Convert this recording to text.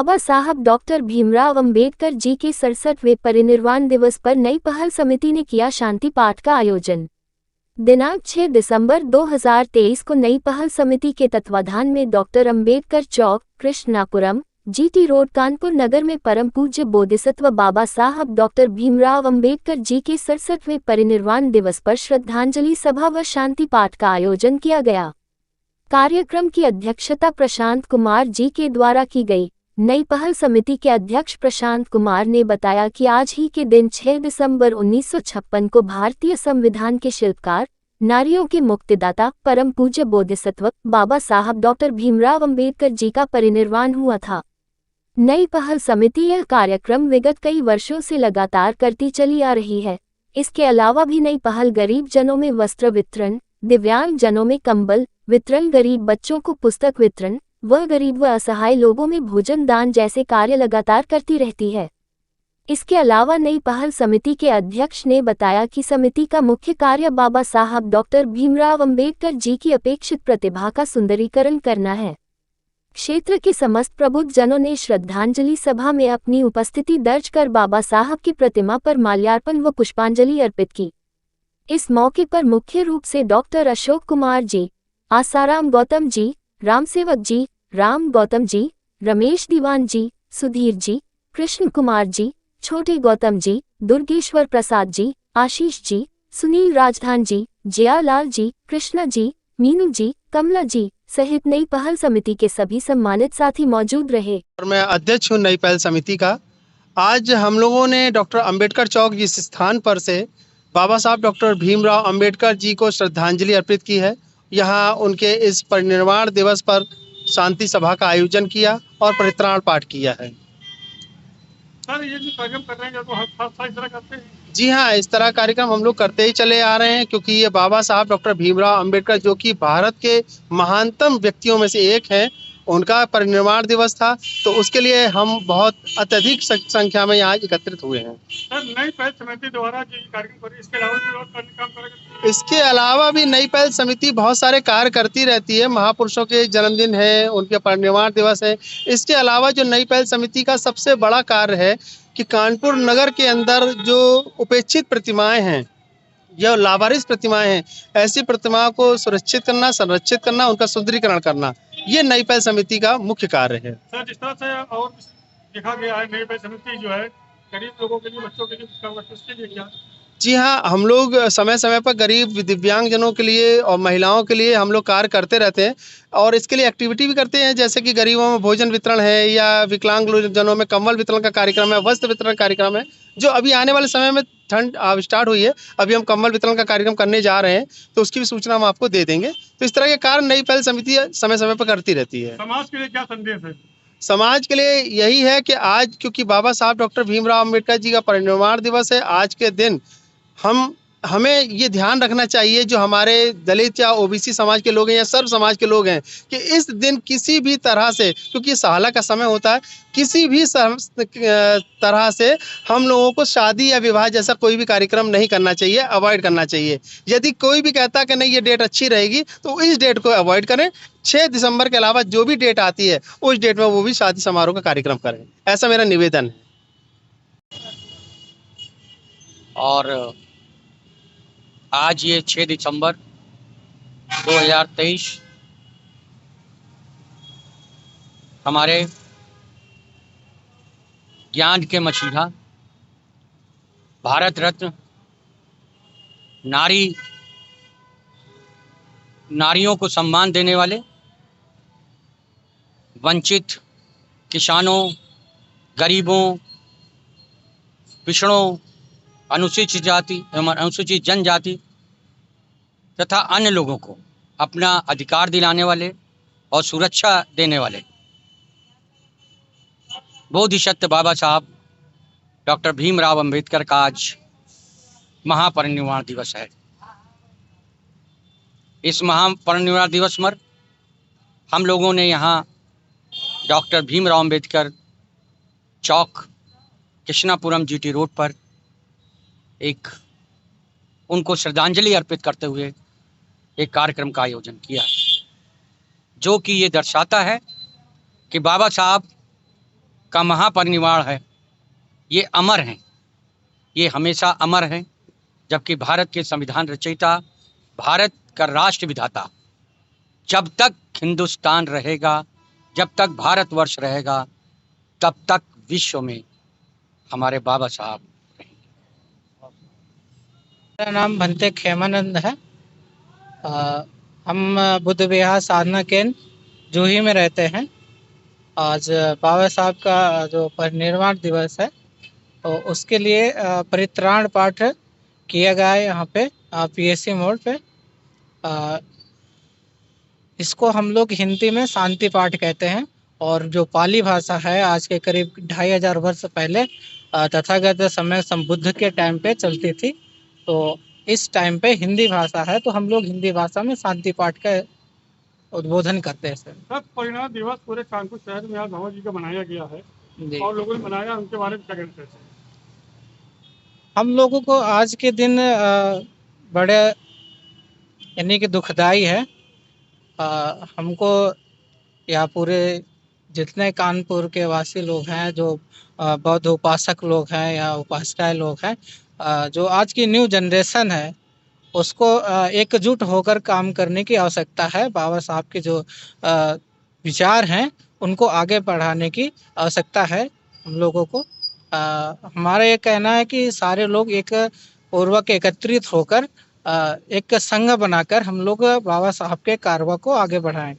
बाबा साहब डॉक्टर भीमराव अंबेडकर जी के 67वें परिनिर्वाण दिवस पर नई पहल समिति ने किया शांति पाठ का आयोजन। दिनांक 6 दिसंबर 2023 को नई पहल समिति के तत्वाधान में डॉक्टर अंबेडकर चौक, कृष्णापुरम, जीटी रोड, कानपुर नगर में परम पूज्य बोधिसत्व बाबा साहब डॉक्टर भीमराव अंबेडकर जी के 67वें परिनिर्वाण दिवस पर श्रद्धांजलि सभा व शांति पाठ का आयोजन किया गया। कार्यक्रम की अध्यक्षता प्रशांत कुमार जी के द्वारा की गई। नई पहल समिति के अध्यक्ष प्रशांत कुमार ने बताया कि आज ही के दिन 6 दिसंबर 1956 को भारतीय संविधान के शिल्पकार, नारियों के मुक्तिदाता, परम पूज्य बोधिसत्व बाबा साहब डॉक्टर भीमराव अंबेडकर जी का परिनिर्वाण हुआ था। नई पहल समिति यह कार्यक्रम विगत कई वर्षों से लगातार करती चली आ रही है। इसके अलावा भी नई पहल गरीब जनों में वस्त्र वितरण, दिव्यांग जनों में कंबल वितरण, गरीब बच्चों को पुस्तक वितरण व गरीब व असहाय लोगों में भोजन दान जैसे कार्य लगातार करती रहती है। इसके अलावा नई पहल समिति के अध्यक्ष ने बताया कि समिति का मुख्य कार्य बाबा साहब डॉक्टर भीमराव अंबेडकर जी की अपेक्षित प्रतिभा का सुंदरीकरण करना है। क्षेत्र के समस्त प्रबुद्ध जनों ने श्रद्धांजलि सभा में अपनी उपस्थिति दर्ज कर बाबा साहब की प्रतिमा पर माल्यार्पण व पुष्पांजलि अर्पित की। इस मौके पर मुख्य रूप से डॉक्टर अशोक कुमार जी, आसाराम गौतम जी, रामसेवक जी, राम गौतम जी, रमेश दीवान जी, सुधीर जी, कृष्ण कुमार जी, छोटे गौतम जी, दुर्गेश्वर प्रसाद जी, आशीष जी, सुनील राजधान जी, जयालाल जी, कृष्णा जी, मीनू जी, कमला जी सहित नई पहल समिति के सभी सम्मानित साथी मौजूद रहे। और मैं अध्यक्ष हूँ नई पहल समिति का। आज हम लोगों ने डॉक्टर अंबेडकर चौक जिस स्थान पर से बाबा साहब डॉक्टर भीमराव अंबेडकर जी को श्रद्धांजलि अर्पित की है, यहाँ उनके इस परिनिर्वाण दिवस पर शांति सभा का आयोजन किया और परित्राण पाठ किया है। सर, ये जो कार्यक्रम कर रहे हैं तो हर साल इस तरह करते हैं? जी हाँ, इस तरह कार्यक्रम हम लोग करते ही चले आ रहे हैं, क्योंकि ये बाबा साहब डॉक्टर भीमराव अंबेडकर जो कि भारत के महानतम व्यक्तियों में से एक हैं, उनका परिनिर्वाण दिवस था, तो उसके लिए हम बहुत अत्यधिक संख्या में यहाँ एकत्रित हुए हैं। सर, नई पहल समिति द्वारा जो कार्यक्रम कर रही है, इसके अलावा भी और काम करेगा? इसके अलावा भी नई पहल समिति बहुत सारे कार्य करती रहती है। महापुरुषों के जन्मदिन है, उनके परिनिर्वाण दिवस है। इसके अलावा जो नई पहल समिति का सबसे बड़ा कार्य है कि कानपुर नगर के अंदर जो उपेक्षित प्रतिमाएं हैं, जो लावारिस प्रतिमाएं हैं, ऐसी प्रतिमाओं को सुरक्षित करना, संरक्षित करना, उनका सुंदरीकरण करना, ये नई पहल समिति का मुख्य कार्य है। सर, जिस तरह से और देखा गया है, नई पहल समिति जो है गरीब लोगों के लिए, बच्चों के लिए काम करती है, उसके लिए क्या? जी हाँ, हम लोग समय समय पर गरीब दिव्यांग जनों के लिए और महिलाओं के लिए हम लोग कार्य करते रहते हैं और इसके लिए एक्टिविटी भी करते हैं, जैसे कि गरीबों में भोजन वितरण है या विकलांग जनों में कंबल वितरण का कार्यक्रम है, वस्त्र वितरण कार्यक्रम है। जो अभी आने वाले समय में ठंड स्टार्ट हुई है, अभी हम कंबल वितरण का कार्यक्रम करने जा रहे हैं, तो उसकी भी सूचना हम आपको दे देंगे। तो इस तरह के कार्य नई पहल समिति समय समय पर करती रहती है। समाज के लिए क्या संदेश है? समाज के लिए यही है कि आज क्योंकि बाबा साहब डॉक्टर भीमराव अम्बेडकर जी का परिनिर्वाण दिवस है, आज के दिन हमें ये ध्यान रखना चाहिए, जो हमारे दलित या ओबीसी समाज के लोग हैं या सर्व समाज के लोग हैं, कि इस दिन किसी भी तरह से, क्योंकि ये सहाला का समय होता है, किसी भी तरह से हम लोगों को शादी या विवाह जैसा कोई भी कार्यक्रम नहीं करना चाहिए, अवॉइड करना चाहिए। यदि कोई भी कहता है कि नहीं ये डेट अच्छी रहेगी, तो इस डेट को अवॉइड करें। 6 दिसंबर के अलावा जो भी डेट आती है, उस डेट में वो भी शादी समारोह का कार्यक्रम करें, ऐसा मेरा निवेदन है। और आज ये 6 दिसंबर 2023 हमारे ज्ञान के मसीहा, भारत रत्न, नारियों को सम्मान देने वाले, वंचित किसानों, गरीबों, पिछड़ों, अनुसूचित जाति एवं अनुसूचित जनजाति तथा अन्य लोगों को अपना अधिकार दिलाने वाले और सुरक्षा देने वाले बोधिसत्व बाबा साहब डॉक्टर भीमराव अंबेडकर का आज महापरिनिर्वाण दिवस है। इस महापरिनिर्वाण दिवस पर हम लोगों ने यहाँ डॉक्टर भीमराव अंबेडकर चौक, कृष्णापुरम, जीटी रोड पर एक उनको श्रद्धांजलि अर्पित करते हुए एक कार्यक्रम का आयोजन किया, जो कि ये दर्शाता है कि बाबा साहब का महापरिनिर्वाण है, ये अमर हैं, ये हमेशा अमर हैं। जबकि भारत के संविधान रचयिता, भारत का राष्ट्र विधाता, जब तक हिंदुस्तान रहेगा, जब तक भारतवर्ष रहेगा, तब तक विश्व में हमारे बाबा साहब रहेंगे। मेरा नाम भंते खेमानंद है। हम बुद्ध विहार साधना केंद्र जूही में रहते हैं। आज बाबा साहब का जो परिनिर्वाण दिवस है तो उसके लिए परित्राण पाठ किया गया है यहाँ पे पीएससी मोड़ पे। इसको हम लोग हिंदी में शांति पाठ कहते हैं और जो पाली भाषा है आज के करीब 2500 वर्ष पहले तथागत समय संबुद्ध के टाइम पे चलती थी। तो इस टाइम पे हिंदी भाषा है तो हम लोग हिंदी भाषा में शांति पाठ का उद्बोधन करते हैं। सर, परिनिर्वाण दिवस पूरे कानपुर शहर में आज बाबा जी का मनाया गया है जी। और लोगों ने मनाया, उनके बारे में क्या कहना चाहते हैं? हम लोगों को आज के दिन बड़े यानी कि दुखदाई है। हमको या पूरे जितने कानपुर के वासी लोग हैं, जो बौद्ध उपासक लोग हैं या उपासिकाएं लोग हैं, जो आज की न्यू जनरेशन है उसको एकजुट होकर काम करने की आवश्यकता है। बाबा साहब के जो विचार हैं उनको आगे बढ़ाने की आवश्यकता है हम लोगों को। हमारा ये कहना है कि सारे लोग एक पूर्वक एकत्रित होकर एक संघ बनाकर हम लोग बाबा साहब के कारवा को आगे बढ़ाएं।